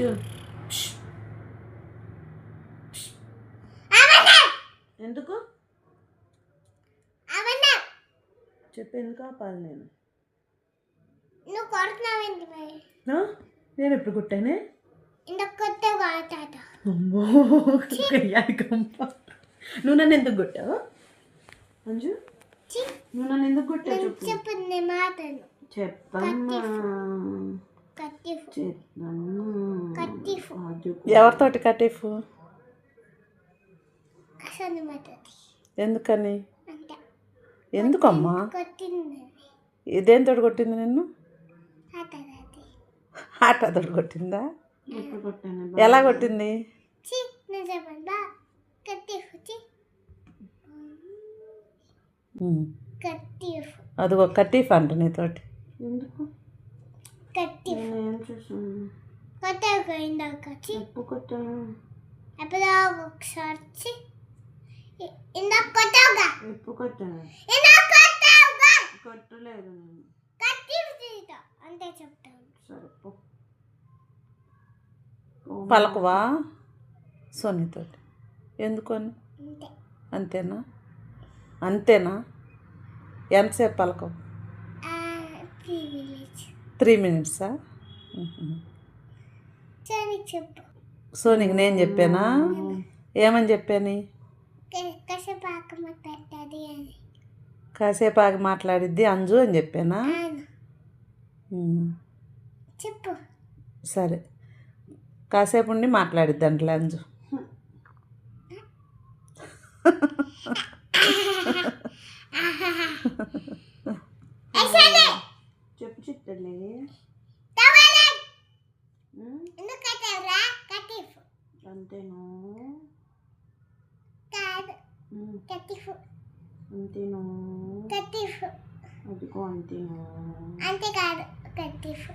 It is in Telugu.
అంజు ఎందుకు చెప్పు, ఎందుకు ఆపాలి నేను? నువ్వు కొడుతున్నావేంటి మరి? నేను ఎప్పుడు కొట్టానే? ఇంకొకటే కొడతాడు. అమ్మో కంప. నువ్వు నన్ను ఎందుకు కొట్టావు అంజు? నువ్వు నన్ను ఎందుకు కొట్టావు చెప్పు. చెప్పండి మాటలు చెప్పమ్మా. ఎవరితోటి కటీఫ్? ఎందుకని? ఎందుకమ్మా? ఇదేంతో కొట్టింది నిన్ను? ఆటతో కొట్టిందా? ఎలా కొట్టింది? అదిగో కటీఫ్ అంట నీతోటి. ఎందుకు కొట్టలేదు అంటే చెప్తాను. పలకవా సోనీతోటి? ఎందుకని? అంతేనా? అంతేనా? ఎంతసేపు పలకవు? 3 minutes. సోనీకి నేను చెప్పానా? ఏమని చెప్పాను? కాసేపు ఆగి మాట్లాడిద్ది అంజు అని చెప్పానా? చెప్పు. సరే, కాసేపు ఉండి మాట్లాడిద్ది అంటలే అంజు. చెప్పు చిట్టలే. అంతేనా? అంతేనా? అదిగో అంతేనా? అంతే కాదు కట్టిఫ్.